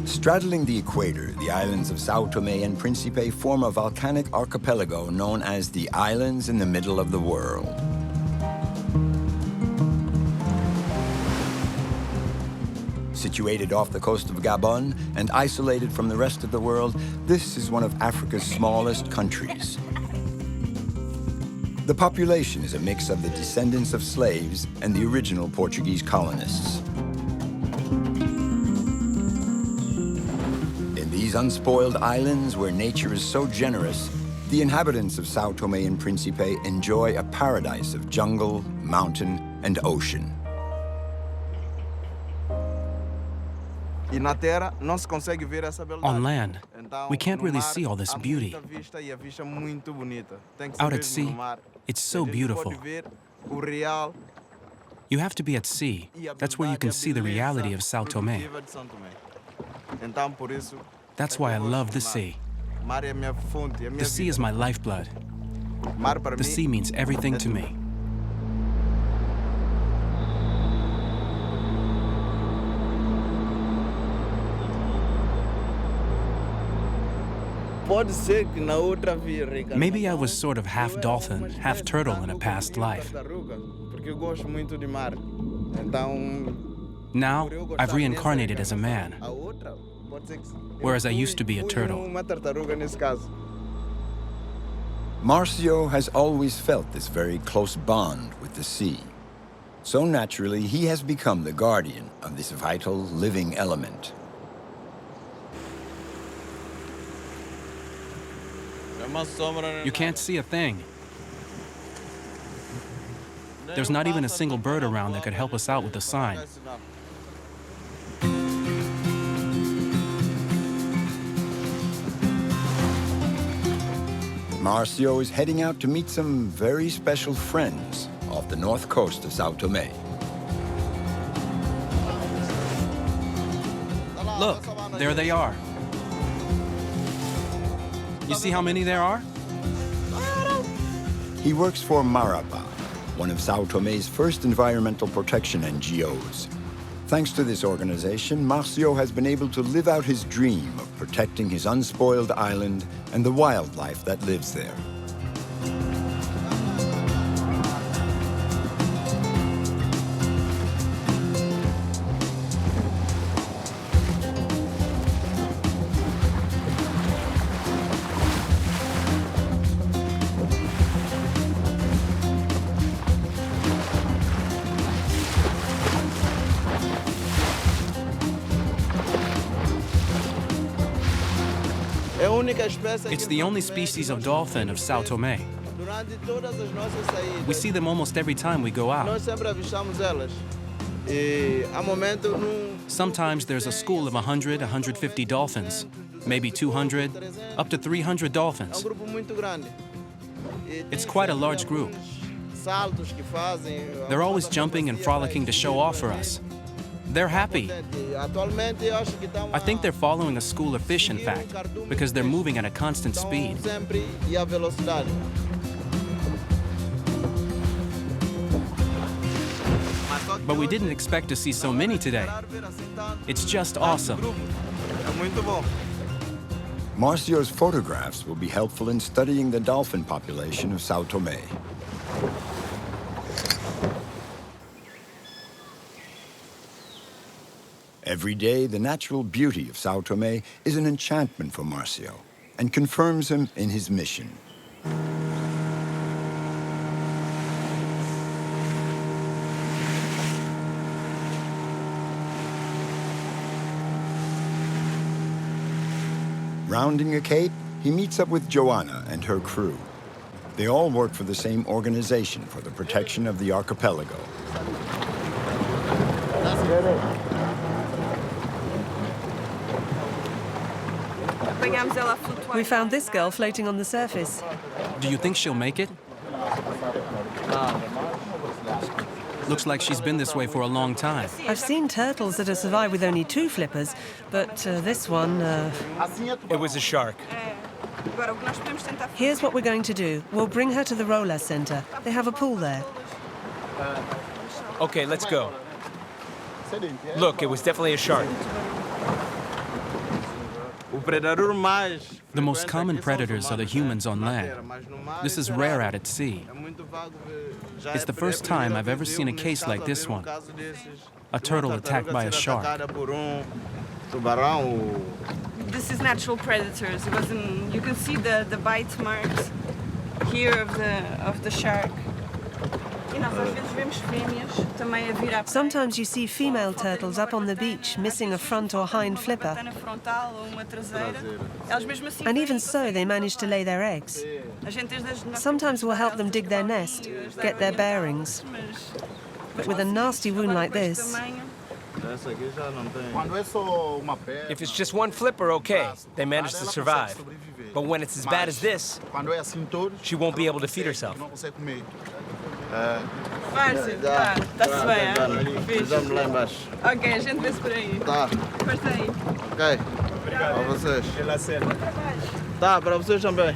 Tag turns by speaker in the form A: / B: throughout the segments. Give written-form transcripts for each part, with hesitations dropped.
A: Straddling the equator, the islands of Sao Tome and Principe form a volcanic archipelago known as the Islands in the Middle of the World. Situated off the coast of Gabon and isolated from the rest of the world, this is one of Africa's smallest countries. The population is a mix of the descendants of slaves and the original Portuguese colonists. In these unspoiled islands where nature is so generous, the inhabitants of Sao Tome and Principe enjoy a paradise of jungle, mountain, and ocean.
B: On land, we can't really see all this beauty. Out at sea, it's so beautiful. You have to be at sea. That's where you can see the reality of Sao Tome. That's why I love the sea. The sea is my lifeblood. The sea means everything to me. Maybe I was sort of half dolphin, half turtle in a past life. Now, I've reincarnated as a man, whereas I used to be a turtle.
A: Marcio has always felt this very close bond with the sea. So naturally, he has become the guardian of this vital, living element.
B: You can't see a thing. There's not even a single bird around that could help us out with the sign.
A: Marcio is heading out to meet some very special friends off the north coast of Sao Tome.
B: Look, there they are. You see how many there are?
A: He works for Marapa, one of Sao Tome's first environmental protection NGOs. Thanks to this organization, Marcio has been able to live out his dream of protecting his unspoiled island and the wildlife that lives there.
B: It's the only species of dolphin of Sao Tome. We see them almost every time we go out. Sometimes there's a school of 100, 150 dolphins, maybe 200, up to 300 dolphins. It's quite a large group. They're always jumping and frolicking to show off for us. They're happy. I think they're following a school of fish, in fact, because they're moving at a constant speed. But we didn't expect to see so many today. It's just awesome.
A: Marcio's photographs will be helpful in studying the dolphin population of Sao Tome. Every day, the natural beauty of Sao Tome is an enchantment for Marcio and confirms him in his mission. Rounding a cape, he meets up with Joanna and her crew. They all work for the same organization for the protection of the archipelago.
C: We found this girl floating on the surface.
B: Do you think she'll make it? Looks like she's been this way for a long time.
C: I've seen turtles that have survived with only 2 flippers, but this one...
D: It was a shark.
C: Here's what we're going to do. We'll bring her to the Roller Center. They have a pool there.
D: Okay, let's go. Look, it was definitely a shark.
B: The most common predators are the humans on land. This is rare out at sea. It's the first time I've ever seen a case like this one. A turtle attacked by a shark.
E: This is natural predators. You can see the bite marks here of the shark.
C: Sometimes you see female turtles up on the beach missing a front or hind flipper. And even so, they manage to lay their eggs. Sometimes we'll help them dig their nest, get their bearings. But with a nasty wound like this,
D: If it's just one flipper, okay. They manage to survive. But when it's as bad as this, she won't be able to feed herself.
E: Está-se bem, fixe. Ok, a gente vê-se por aí.
F: Tá.
E: Força aí.
F: Ok. Para vocês. Tá, para vocês também.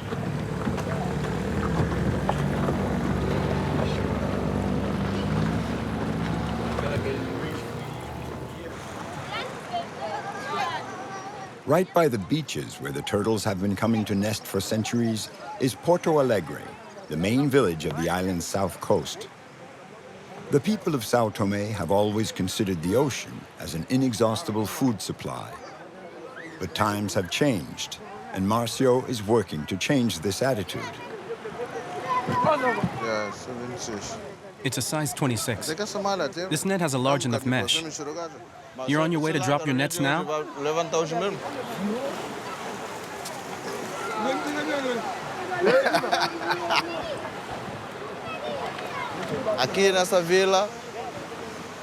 A: Right by the beaches where the turtles have been coming to nest for centuries is Porto Alegre, the main village of the island's south coast. The people of Sao Tome have always considered the ocean as an inexhaustible food supply. But times have changed, and Marcio is working to change this attitude.
F: Yeah, 76.
B: It's a size 26. This net has a large enough mesh. You're on your way to drop your nets now?
F: Levanta hoje mesmo. Aqui nessa vila,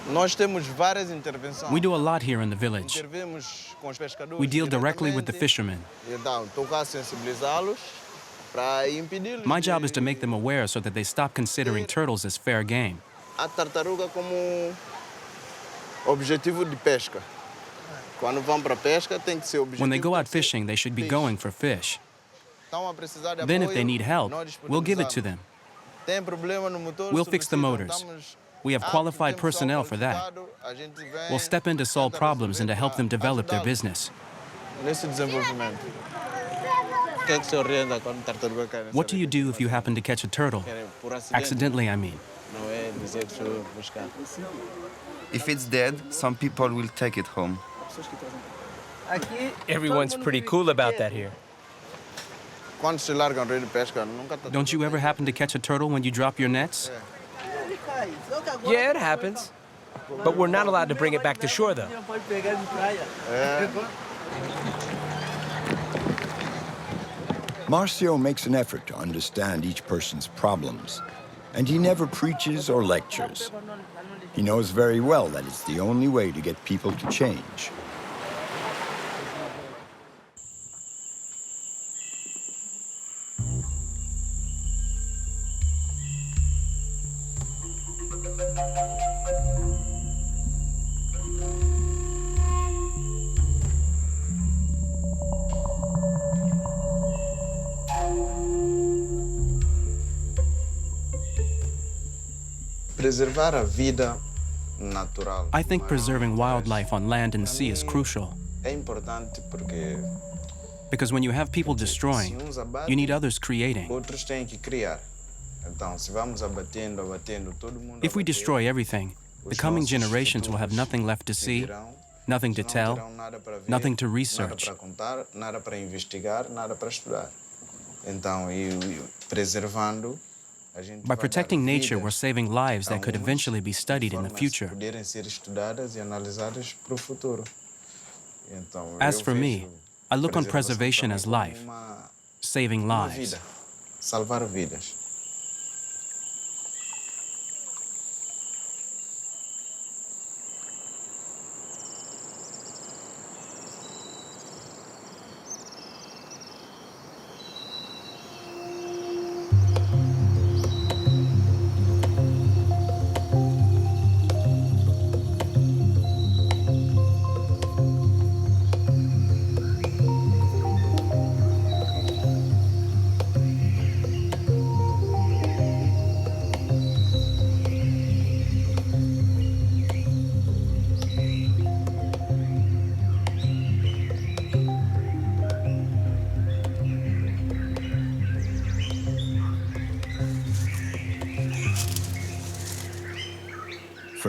F: nós temos várias intervenções.
B: We do a lot here in the village.
F: Intervimos com os pescadores.
B: We deal directly with the fishermen.
F: Então, tocar sensibilizá-los para impedir.
B: My job is to make them aware so that they stop considering turtles as fair game.
F: A tartaruga como objetivo de pesca. Quando vão para pesca, tem que ser objetivo.
B: When they go out fishing, they should be going for fish. Then if they need help, we'll give it to them. We'll fix the motors. We have qualified personnel for that. We'll step in to solve problems and to help them develop their business. What do you do if you happen to catch a turtle? Accidentally, I mean.
G: If it's dead, some people will take it home.
D: Everyone's pretty cool about that here.
B: Don't you ever happen to catch a turtle when you drop your nets?
D: Yeah, it happens. But we're not allowed to bring it back to shore, though.
A: Marcio makes an effort to understand each person's problems, and he never preaches or lectures. He knows very well that it's the only way to get people to change.
F: Preservar a vida natural.
B: I think preserving wildlife on land and sea is crucial.
F: É importante porque
B: Because when you have people destroying, you need others creating.
F: outros têm que criar. Então, se vamos abatendo, todo mundo.
B: If we destroy everything, the coming generations will have nothing left to see, nothing to tell, nothing to research.
F: Nada para contar, nada para investigar, nada para estudar. Então, preservando.
B: By protecting nature, we're saving lives that could eventually be studied in the future.
F: Poderem ser estudadas e analisadas para o futuro. Então,
B: As for me, I look on preservation as life, saving lives.
F: Salvar vidas.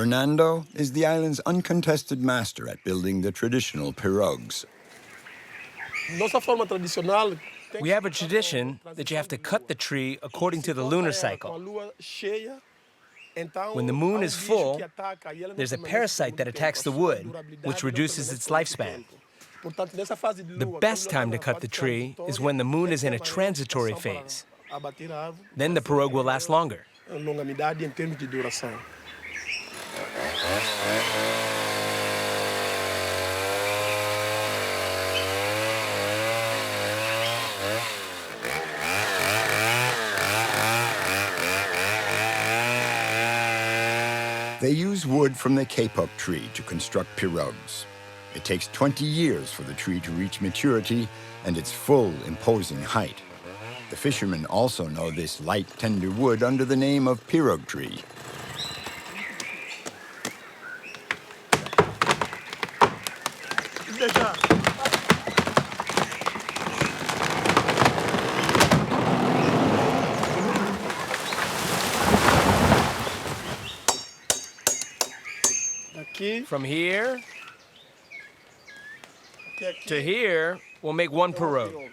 A: Fernando is the island's uncontested master at building the traditional pirogues.
D: We have a tradition that you have to cut the tree according to the lunar cycle. When the moon is full, there's a parasite that attacks the wood, which reduces its lifespan. The best time to cut the tree is when the moon is in a transitory phase. Then the pirogue will last longer.
A: They use wood from the kapok tree to construct pirogues. It takes 20 years for the tree to reach maturity and its full, imposing height. The fishermen also know this light, tender wood under the name of pirogue tree.
D: From here to here, we'll make one pirogue.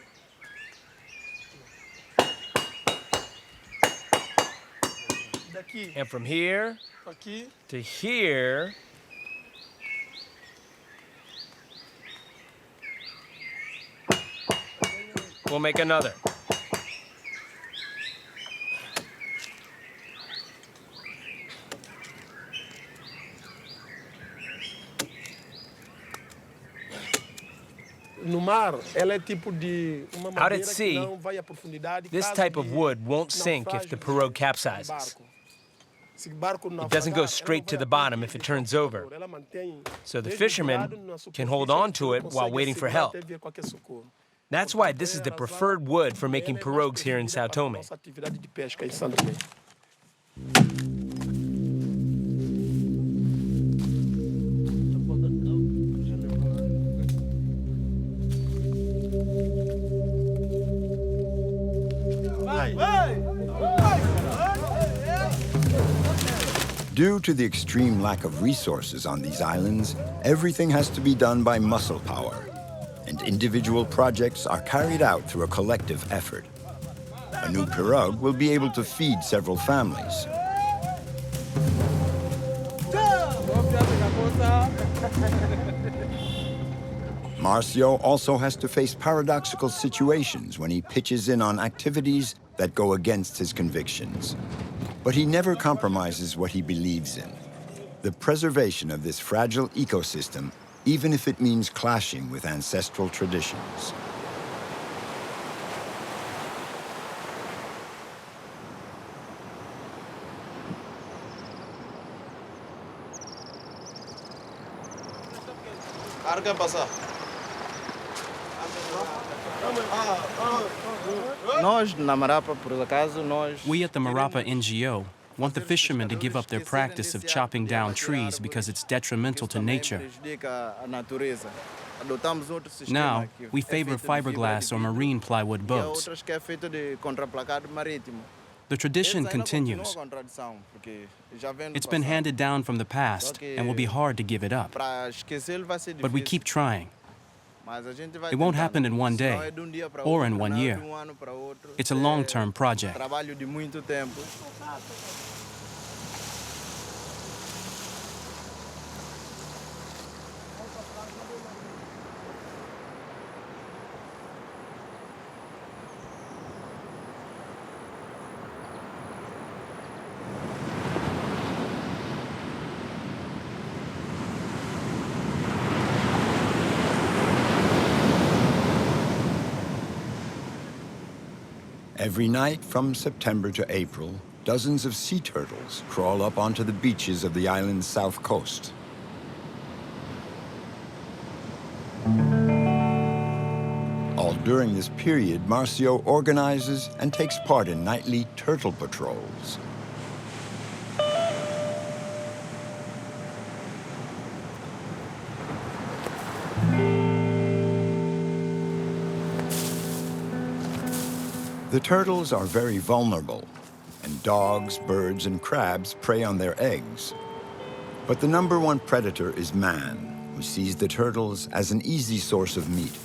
D: And from here to here, we'll make another. Out at sea, this type of wood won't sink if the pirogue capsizes. It doesn't go straight to the bottom if it turns over. So the fishermen can hold on to it while waiting for help. That's why this is the preferred wood for making pirogues here in Sao Tome.
A: Due to the extreme lack of resources on these islands, everything has to be done by muscle power, and individual projects are carried out through a collective effort. A new pirogue will be able to feed several families. Marcio also has to face paradoxical situations when he pitches in on activities that go against his convictions. But he never compromises what he believes in: the preservation of this fragile ecosystem, even if it means clashing with ancestral traditions.
B: We at the Marapa NGO want the fishermen to give up their practice of chopping down trees because it's detrimental to nature. Now, we favor fiberglass or marine plywood boats. The tradition continues. It's been handed down from the past and will be hard to give it up. But we keep trying. It won't happen in one day or in 1 year. It's a long-term project.
A: Every night from September to April, dozens of sea turtles crawl up onto the beaches of the island's south coast. All during this period, Marcio organizes and takes part in nightly turtle patrols. The turtles are very vulnerable, and dogs, birds, and crabs prey on their eggs. But the #1 predator is man, who sees the turtles as an easy source of meat.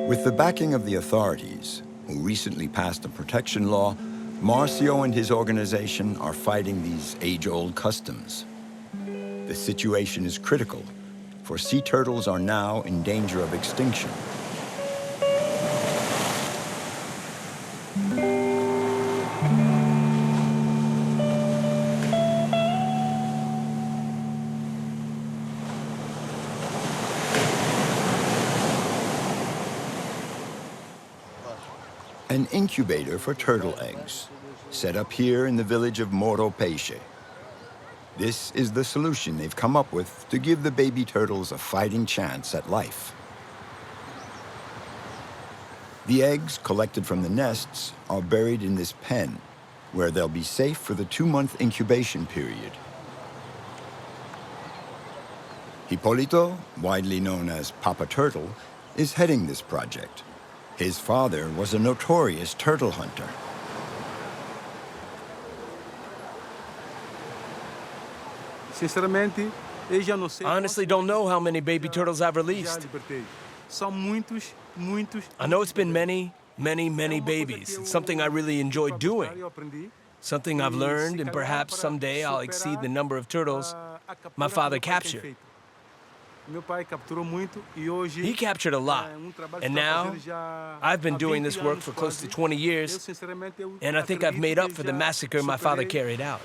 A: With the backing of the authorities, who recently passed a protection law, Marcio and his organization are fighting these age-old customs. The situation is critical, for sea turtles are now in danger of extinction. An incubator for turtle eggs, set up here in the village of Moro Peixe. This is the solution they've come up with to give the baby turtles a fighting chance at life. The eggs collected from the nests are buried in this pen, where they'll be safe for the 2-month incubation period. Hipólito, widely known as Papa Turtle, is heading this project. His father was a notorious turtle hunter.
D: Honestly, don't know how many baby turtles I've released. I know it's been many, many, many babies. It's something I really enjoy doing. Something I've learned, and perhaps someday I'll exceed the number of turtles my father captured. He captured a lot, and now I've been doing this work for close to 20 years, and I think I've made up for the massacre my father carried out.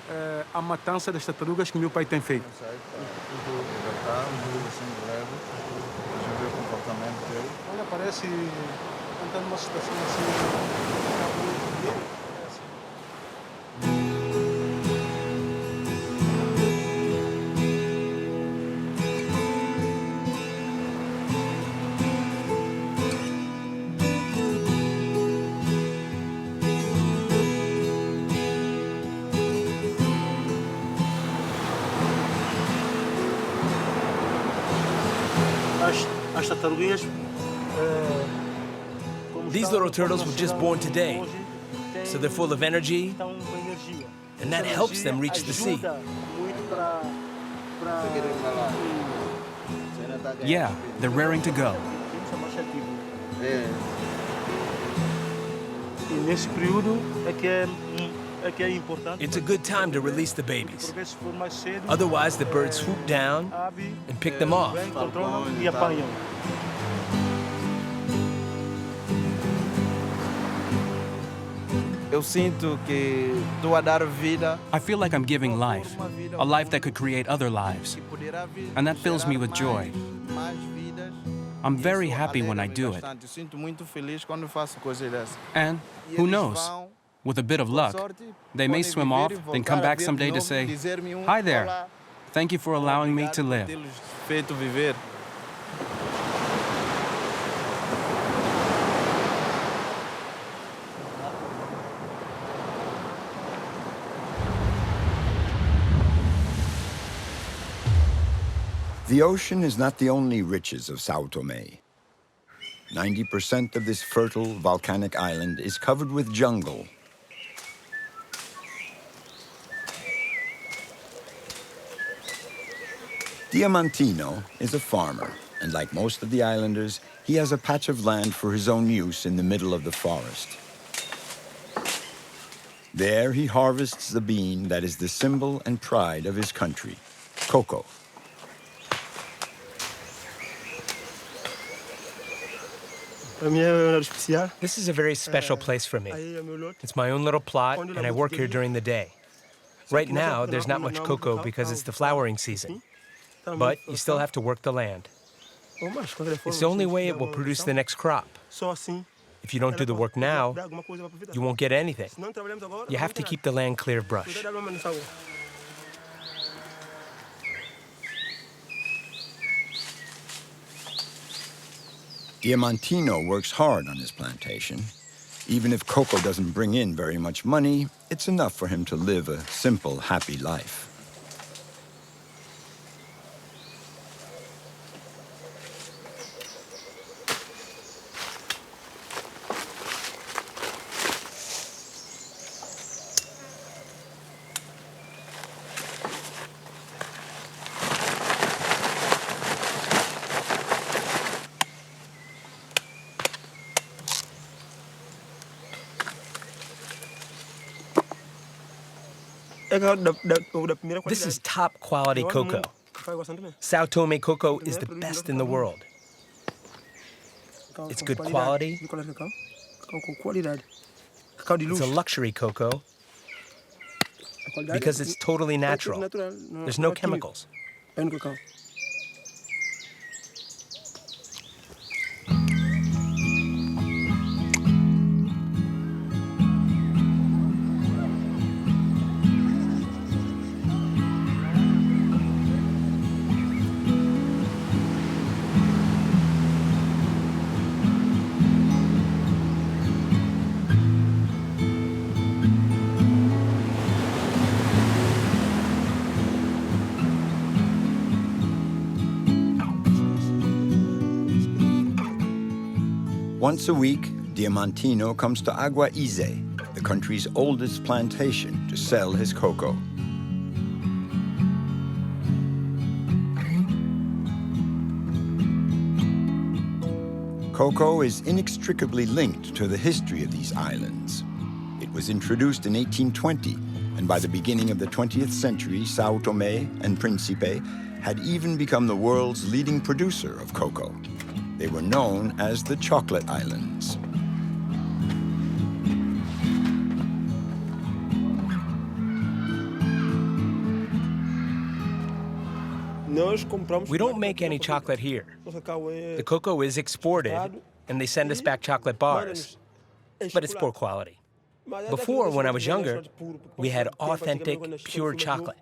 D: These little turtles were just born today, so they're full of energy, and that helps them reach the sea.
B: Yeah, they're raring to go.
D: It's a good time to release the babies. Otherwise, the birds swoop down and pick them off.
B: I feel like I'm giving life, a life that could create other lives, and that fills me with joy. I'm very happy when I do it. And who knows? With a bit of luck, they may swim off, then come back someday to say, "Hi there, thank you for allowing me to live."
A: The ocean is not the only riches of Sao Tome. 90% of this fertile volcanic island is covered with jungle. Diamantino is a farmer, and like most of the islanders, he has a patch of land for his own use in the middle of the forest. There he harvests the bean that is the symbol and pride of his country, cocoa.
D: This is a very special place for me. It's my own little plot, and I work here during the day. Right now, there's not much cocoa because it's the flowering season. But you still have to work the land. It's the only way it will produce the next crop. If you don't do the work now, you won't get anything. You have to keep the land clear of brush.
A: Diamantino works hard on his plantation. Even if cocoa doesn't bring in very much money, it's enough for him to live a simple, happy life.
D: This is top quality cocoa. Sao Tome cocoa is the best in the world. It's good quality. It's a luxury cocoa because it's totally natural. There's no chemicals.
A: Once a week, Diamantino comes to Agua Ize, the country's oldest plantation, to sell his cocoa. Cocoa is inextricably linked to the history of these islands. It was introduced in 1820, and by the beginning of the 20th century, Sao Tome and Principe had even become the world's leading producer of cocoa. They were known as the Chocolate Islands.
D: We don't make any chocolate here. The cocoa is exported, and they send us back chocolate bars. But it's poor quality. Before, when I was younger, we had authentic, pure chocolate.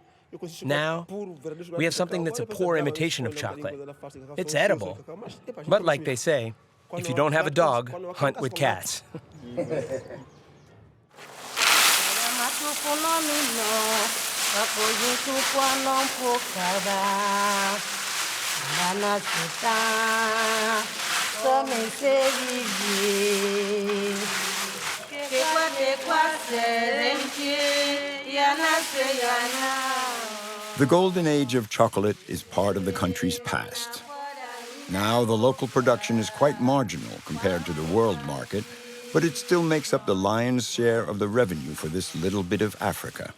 D: Now, we have something that's a poor imitation of chocolate. It's edible, but like they say, if you don't have a dog, hunt with cats.
A: The golden age of chocolate is part of the country's past. Now, the local production is quite marginal compared to the world market, but it still makes up the lion's share of the revenue for this little bit of Africa.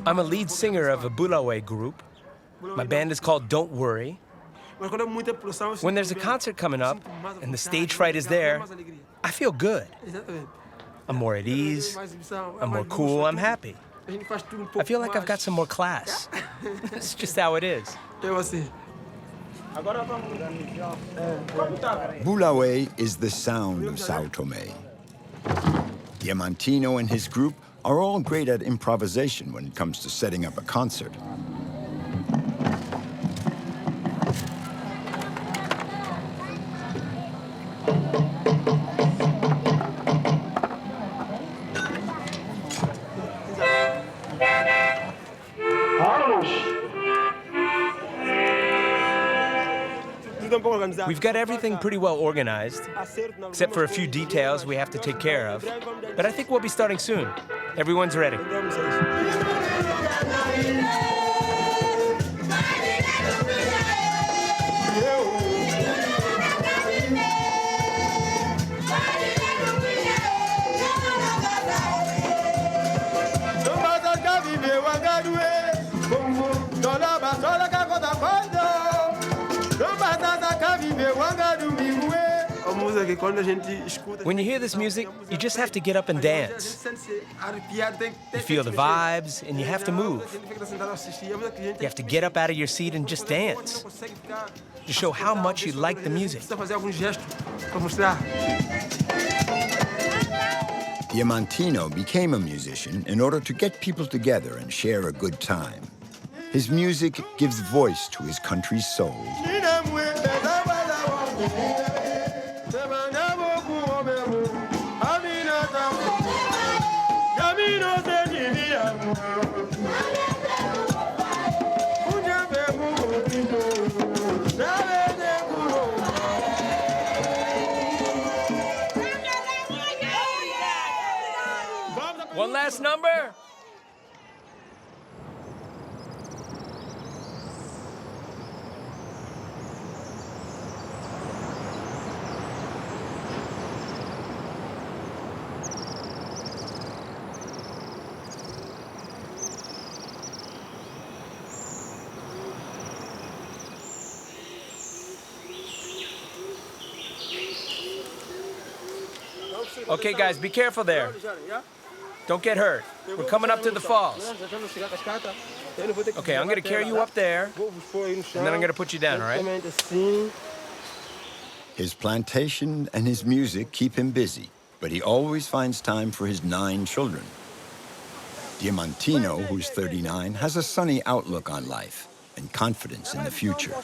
D: I'm a lead singer of a Bulawayo group. My band is called Don't Worry. When there's a concert coming up and the stage fright is there, I feel good. I'm more at ease, I'm more cool, I'm happy. I feel like I've got some more class. It's just how it is.
A: Bulawayo is the sound of Sao Tome. Diamantino and his group are all great at improvisation when it comes to setting up a concert.
D: We've got everything pretty well organized, except for a few details we have to take care of. But I think we'll be starting soon. Everyone's ready. When you hear this music, you just have to get up and dance. You feel the vibes, and you have to move. You have to get up out of your seat and just dance to show how much you like the music.
A: Diamantino became a musician in order to get people together and share a good time. His music gives voice to his country's soul.
D: One last number. Okay, guys, be careful there. Don't get hurt. We're coming up to the falls. Okay, I'm gonna carry you up there, and then I'm gonna put you down, all right?
A: His plantation and his music keep him busy, but he always finds time for his 9 children. Diamantino, who's 39, has a sunny outlook on life and confidence in the future.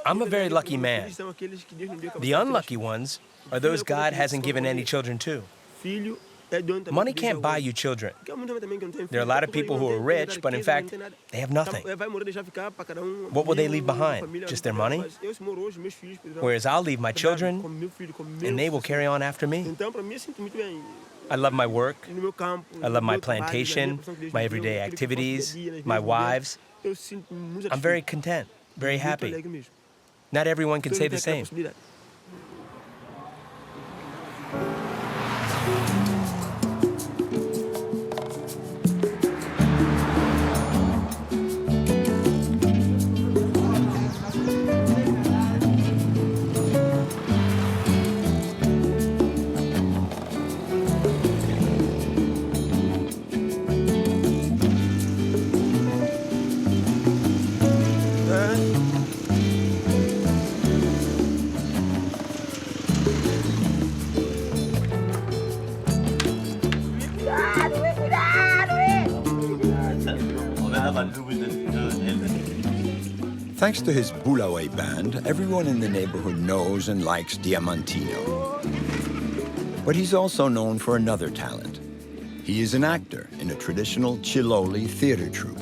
D: I'm a very lucky man. The unlucky ones are those God hasn't given any children to. Money can't buy you children. There are a lot of people who are rich, but in fact, they have nothing. What will they leave behind? Just their money? Whereas I'll leave my children, and they will carry on after me. I love my work. I love my plantation, my everyday activities, my wives. I'm very content, very happy. Not everyone can say the same.
A: Thanks to his Bulawae band, everyone in the neighborhood knows and likes Diamantino. But he's also known for another talent. He is an actor in a traditional Chiloli theater troupe.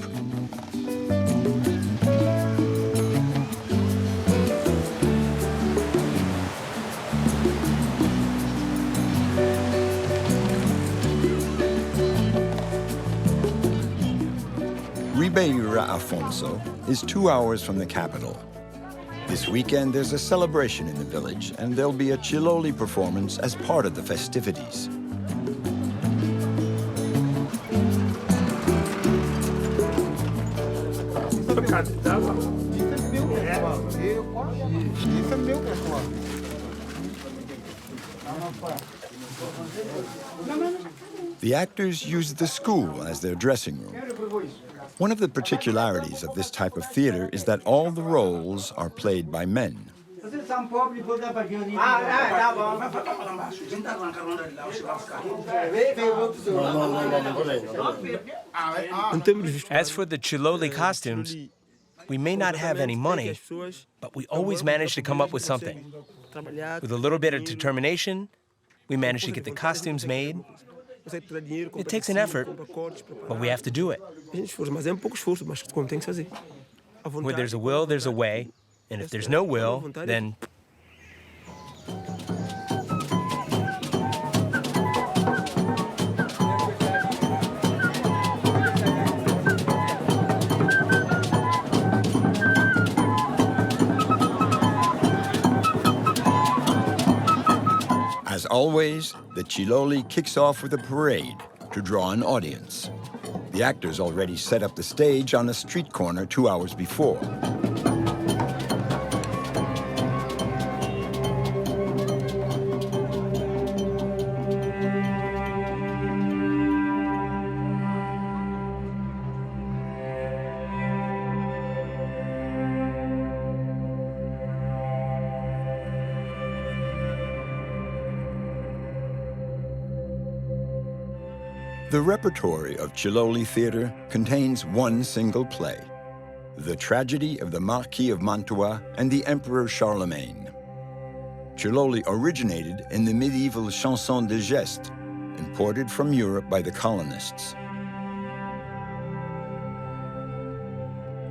A: Ribeira Afonso is 2 hours from the capital. This weekend, there's a celebration in the village, and there'll be a Chiloli performance as part of the festivities. The actors use the school as their dressing room. One of the particularities of this type of theater is that all the roles are played by men.
D: As for the Chiloli costumes, we may not have any money, but we always manage to come up with something. With a little bit of determination, we manage to get the costumes made. It takes an effort, but we have to do it. Where there's a will, there's a way. And if there's no will, then...
A: As always, the Chiloli kicks off with a parade to draw an audience. The actors already set up the stage on a street corner 2 hours before. The repertory of Chiloli theater contains one single play, The Tragedy of the Marquis of Mantua and the Emperor Charlemagne. Chiloli originated in the medieval chanson de geste, imported from Europe by the colonists.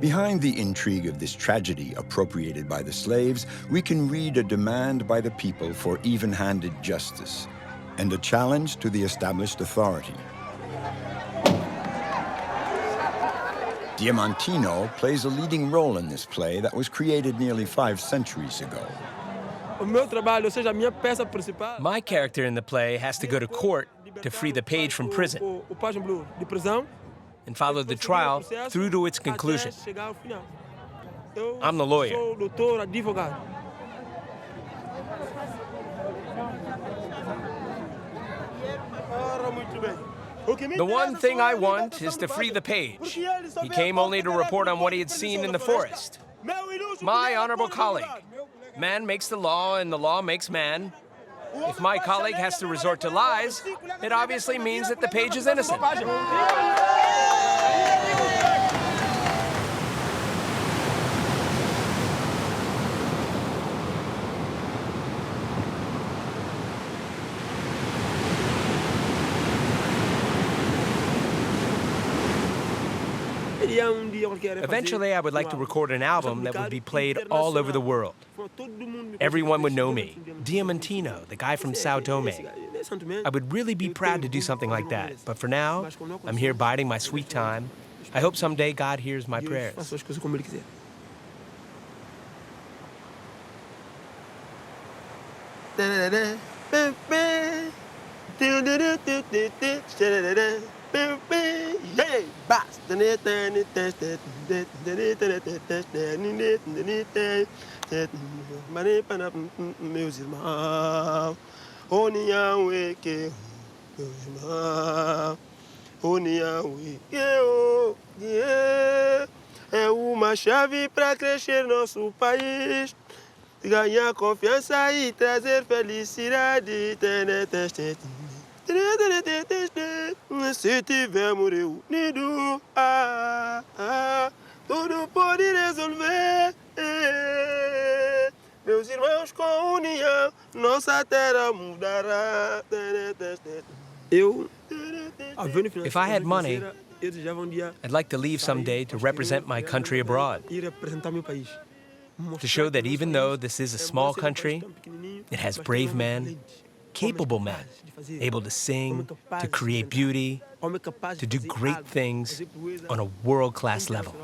A: Behind the intrigue of this tragedy appropriated by the slaves, we can read a demand by the people for even-handed justice and a challenge to the established authority. Diamantino plays a leading role in this play that was created nearly 5 centuries ago.
D: My character in the play has to go to court to free the page from prison and follow the trial through to its conclusion. I'm the lawyer. The one thing I want is to free the page. He came only to report on what he had seen in the forest. My honorable colleague, man makes the law and the law makes man. If my colleague has to resort to lies, it obviously means that the page is innocent. Eventually, I would like to record an album that would be played all over the world. Everyone would know me. Diamantino, the guy from Sao Tome. I would really be proud to do something like that. But for now, I'm here biding my sweet time. I hope someday God hears my prayers.
H: Meus irmãos, união e que meus irmãos, união e que é uma chave para crescer nosso país, ganhar confiança e trazer felicidade. Se tivermos reunidos, tudo pode resolver. Meus irmãos, com união, nossa terra mudará.
D: If I had money, I'd like to leave someday to represent my country abroad. To show that even though this is a small country, it has brave men, capable men, able to sing, to create beauty, to do great things on a world-class level.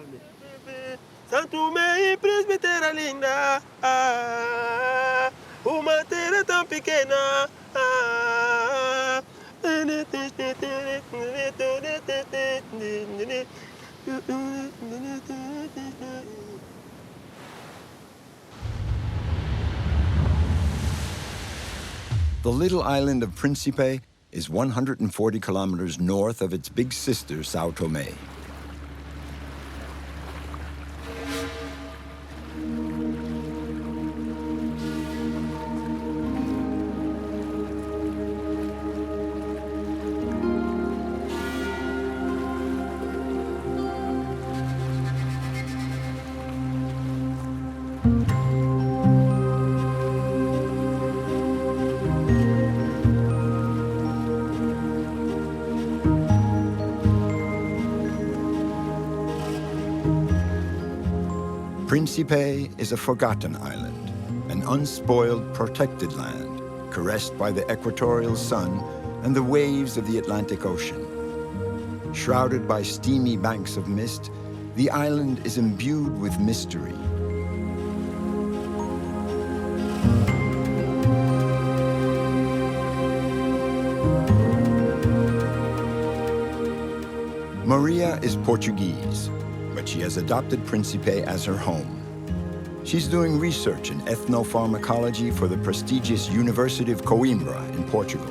H: Sao Tome and Principe, terra linda, uma terra tão pequena.
A: The little island of Principe is 140 kilometers north of its big sister, Sao Tome. Principe is a forgotten island, an unspoiled, protected land, caressed by the equatorial sun and the waves of the Atlantic Ocean. Shrouded by steamy banks of mist, the island is imbued with mystery. Maria is Portuguese, but she has adopted Principe as her home. She's doing research in ethnopharmacology for the prestigious University of Coimbra in Portugal.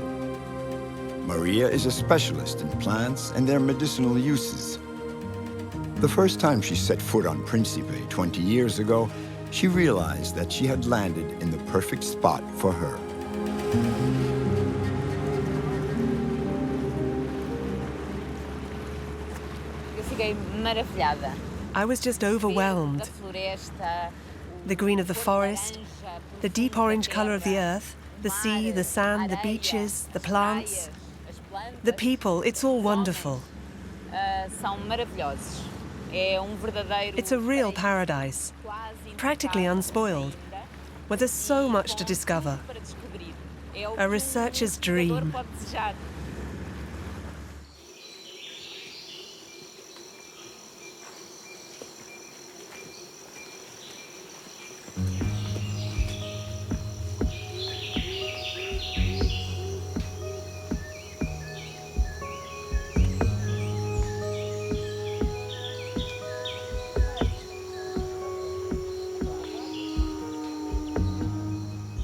A: Maria is a specialist in plants and their medicinal uses. The first time she set foot on Principe 20 years ago, she realized that she had landed in the perfect spot for her.
C: I was just overwhelmed. The green of the forest, the deep orange color of the earth, the sea, the sand, the beaches, the plants, the people, it's all wonderful. It's a real paradise, practically unspoiled, where there's so much to discover. A researcher's dream.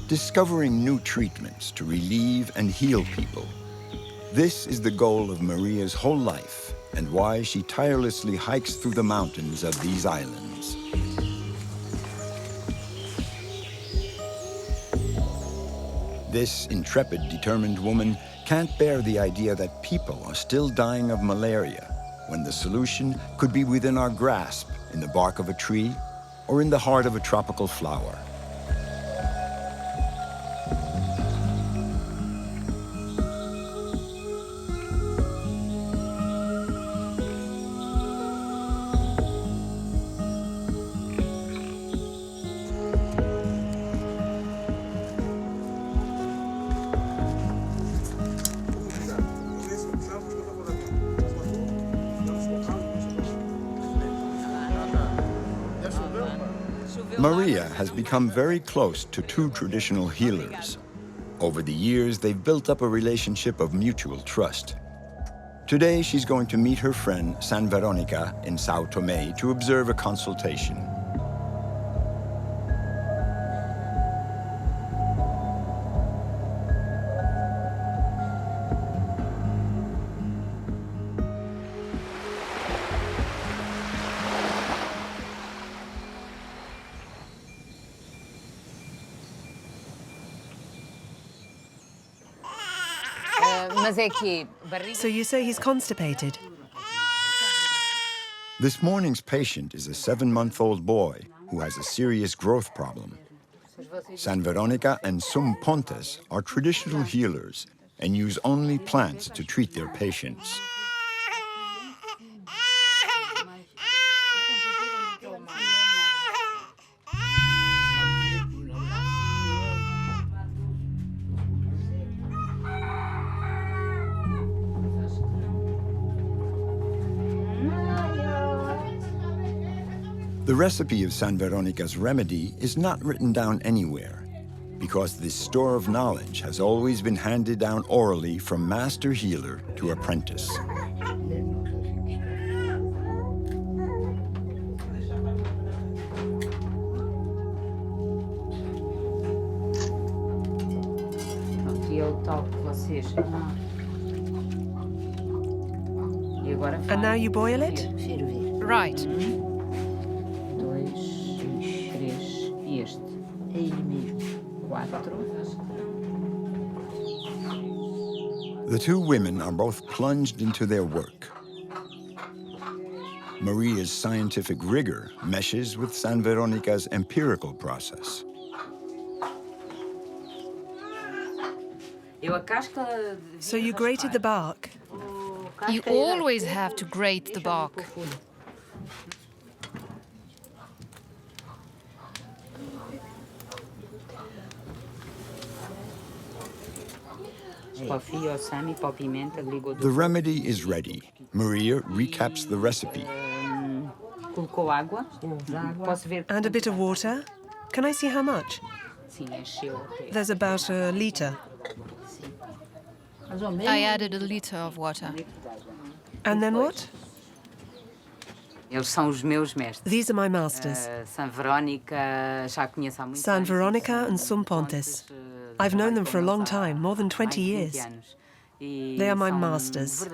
A: Discovering new treatments to relieve and heal people. This is the goal of Maria's whole life and why she tirelessly hikes through the mountains of these islands. This intrepid, determined woman can't bear the idea that people are still dying of malaria when the solution could be within our grasp in the bark of a tree or in the heart of a tropical flower. Maria has become very close to two traditional healers. Over the years, they've built up a relationship of mutual trust. Today, she's going to meet her friend, San Veronica, in Sao Tome to observe a consultation.
C: So you say he's constipated?
A: This morning's patient is a 7-month-old boy who has a serious growth problem. San Veronica and Sum Pontes are traditional healers and use only plants to treat their patients. The recipe of San Veronica's remedy is not written down anywhere, because this store of knowledge has always been handed down orally from master healer to apprentice.
C: And now you boil it?
I: Right.
A: The two women are both plunged into their work. Maria's scientific rigor meshes with San Veronica's empirical process.
C: So you grated the bark?
I: You always have to grate the bark.
A: The remedy is ready. Maria recaps the recipe.
C: And a bit of water? Can I see how much? There's about a liter.
I: I added a liter of water.
C: And then what? These are my masters. San Veronica and Sum Pontes. I've known them for a long time, more than 20 years. They are my masters.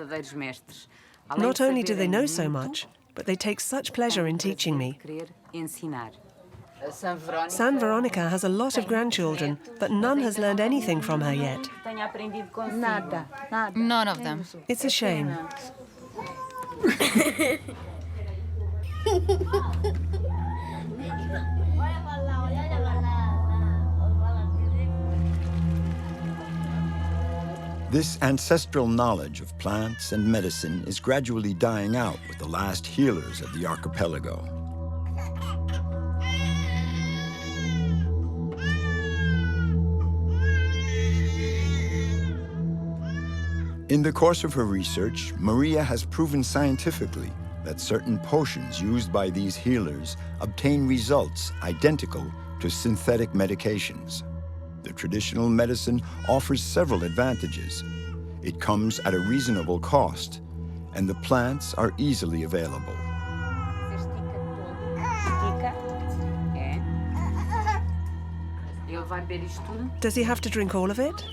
C: Not only do they know so much, but they take such pleasure in teaching me. San Veronica has a lot of grandchildren, but none has learned anything from her yet.
I: None of them.
C: It's a shame.
A: This ancestral knowledge of plants and medicine is gradually dying out with the last healers of the archipelago. In the course of her research, Maria has proven scientifically that certain potions used by these healers obtain results identical to synthetic medications. The traditional medicine offers several advantages. It comes at a reasonable cost, and the plants are easily available.
C: Does he have to drink all of it?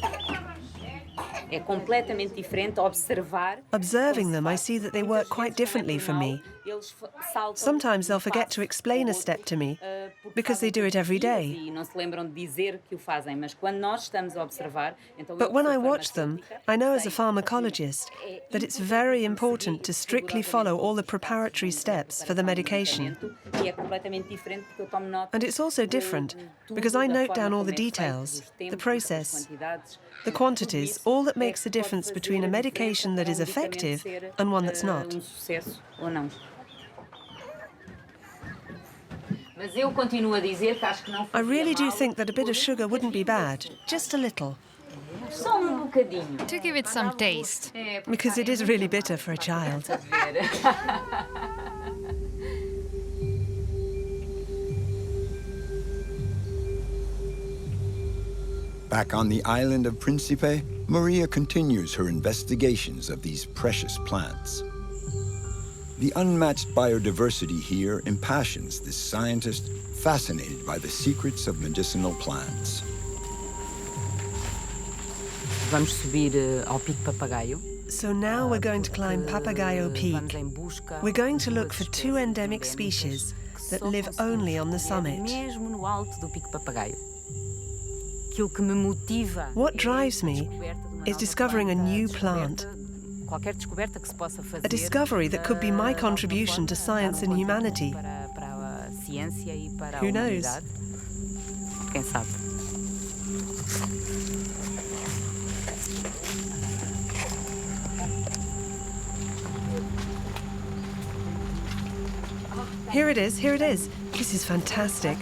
C: Observing them, I see that they work quite differently from me. Sometimes they'll forget to explain a step to me, because they do it every day. But when I watch them, I know as a pharmacologist that it's very important to strictly follow all the preparatory steps for the medication. And it's also different, because I note down all the details, the process, the quantities, all that makes the difference between a medication that is effective and one that's not. I really do think that a bit of sugar wouldn't be bad, just a little.
I: To give it some taste.
C: Because it is really bitter for a child.
A: Back on the island of Principe, Maria continues her investigations of these precious plants. The unmatched biodiversity here impassions this scientist fascinated by the secrets of medicinal plants.
C: So now we're going to climb Papagaio Peak. We're going to look for 2 endemic species that live only on the summit. What drives me is discovering a new plant. A discovery that could be my contribution to science and humanity. Who knows? Here it is, here it is. This is fantastic.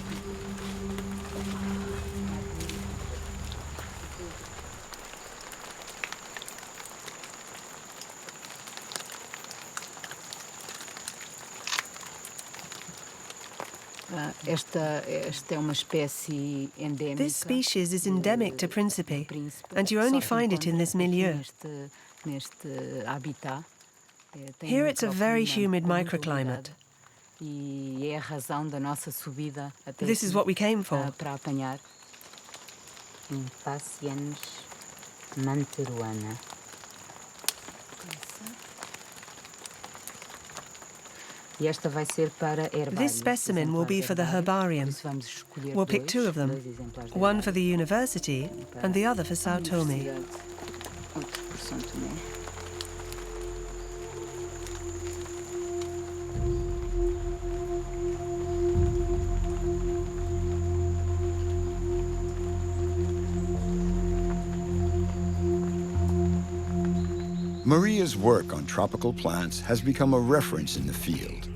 C: This species is endemic to Principe, and you only find it in this milieu. Here it's a very humid microclimate. This is what we came for. This specimen will be for the herbarium. We'll pick 2 of them, one for the university and the other for Sao Tome.
A: Maria's work on tropical plants has become a reference in the field.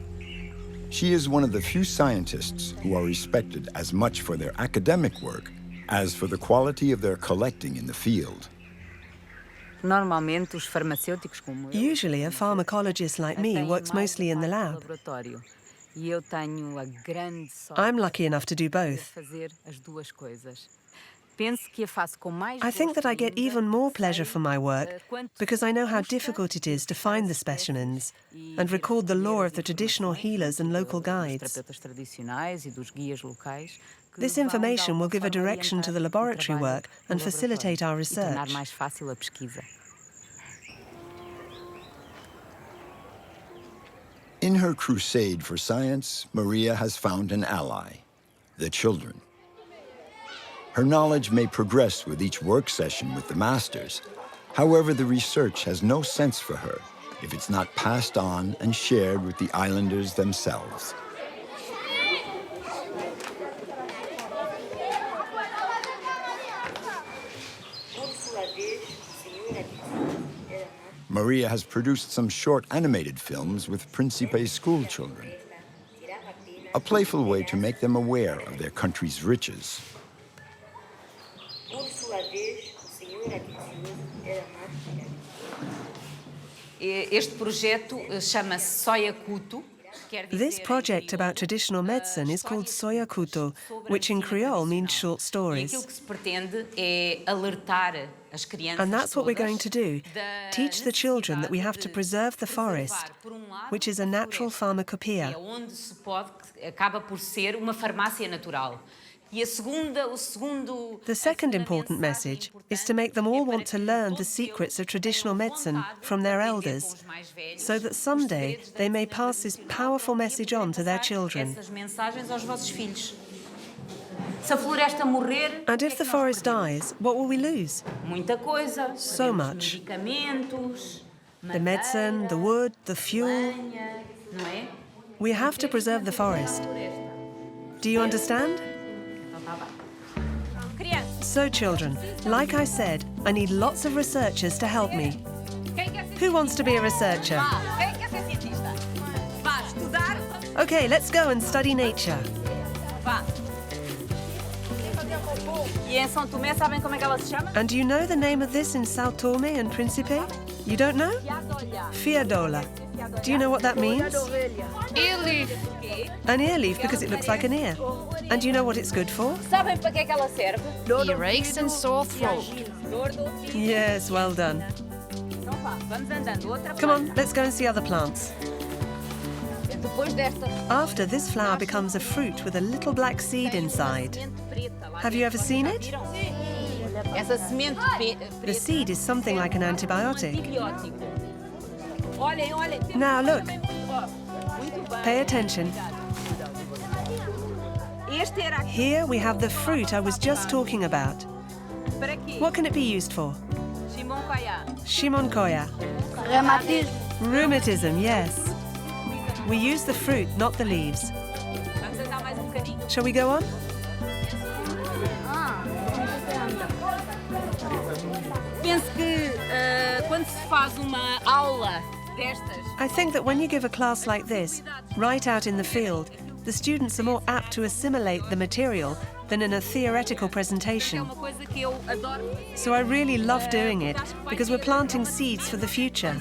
A: She is one of the few scientists who are respected as much for their academic work as for the quality of their collecting in the field.
C: Usually, a pharmacologist like me works mostly in the lab. I'm lucky enough to do both. I think that I get even more pleasure from my work because I know how difficult it is to find the specimens and record the lore of the traditional healers and local guides. This information will give a direction to the laboratory work and facilitate our research.
A: In her crusade for science, Maria has found an ally, the children. Her knowledge may progress with each work session with the masters. However, the research has no sense for her if it's not passed on and shared with the islanders themselves. Maria has produced some short animated films with Principe school children, a playful way to make them aware of their country's riches.
C: This project about traditional medicine is called Soya Kuto, which in Creole means short stories. And that's what we're going to do, teach the children that we have to preserve the forest, which is a natural pharmacopoeia. The second important message is to make them all want to learn the secrets of traditional medicine from their elders, so that someday they may pass this powerful message on to their children. And if the forest dies, what will we lose? So much. The medicine, the wood, the fuel. We have to preserve the forest. Do you understand? So, children, like I said, I need lots of researchers to help me. Who wants to be a researcher? Okay, let's go and study nature. And do you know the name of this in Sao Tome and Principe? You don't know? Fiadola. Do you know what that means?
I: Ear leaf.
C: An ear leaf because it looks like an ear. And do you know what it's good for?
I: Earaches and sore throat.
C: Yes, well done. Come on, let's go and see other plants. After, this flower becomes a fruit with a little black seed inside. Have you ever seen it? The seed is something like an antibiotic. Now look. Pay attention. Here we have the fruit I was just talking about. What can it be used for? Shimonkoya. Rheumatism, yes. We use the fruit, not the leaves. Shall we go on? I think that when you give a class like this, right out in the field, the students are more apt to assimilate the material than in a theoretical presentation. So I really love doing it, because we're planting seeds for the future.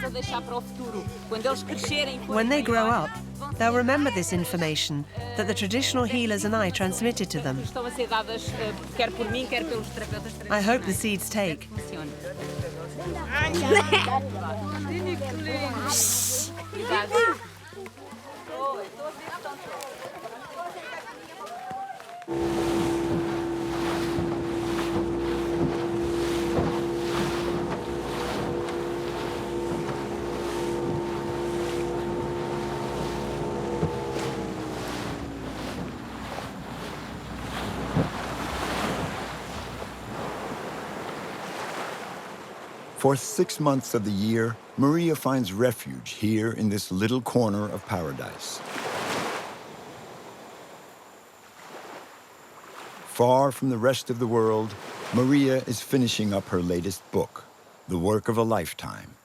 C: When they grow up, they'll remember this information that the traditional healers and I transmitted to them. I hope the seeds take.
A: For 6 months of the year, Maria finds refuge here in this little corner of paradise. Far from the rest of the world, Maria is finishing up her latest book, the work of a lifetime.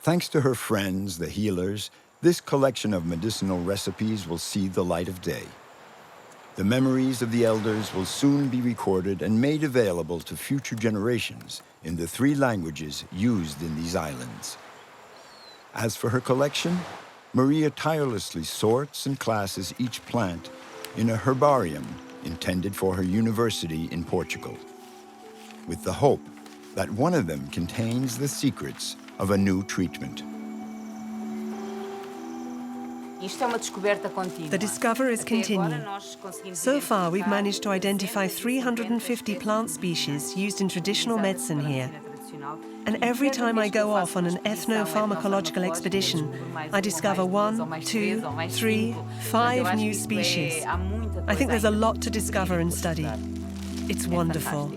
A: Thanks to her friends, the healers, this collection of medicinal recipes will see the light of day. The memories of the elders will soon be recorded and made available to future generations in the 3 languages used in these islands. As for her collection, Maria tirelessly sorts and classes each plant in a herbarium intended for her university in Portugal, with the hope that one of them contains the secrets of a new treatment.
C: The discovery is continuing. So far, we've managed to identify 350 plant species used in traditional medicine here. And every time I go off on an ethno-pharmacological expedition, I discover 1, 2, 3, 5 new species. I think there's a lot to discover and study. It's wonderful.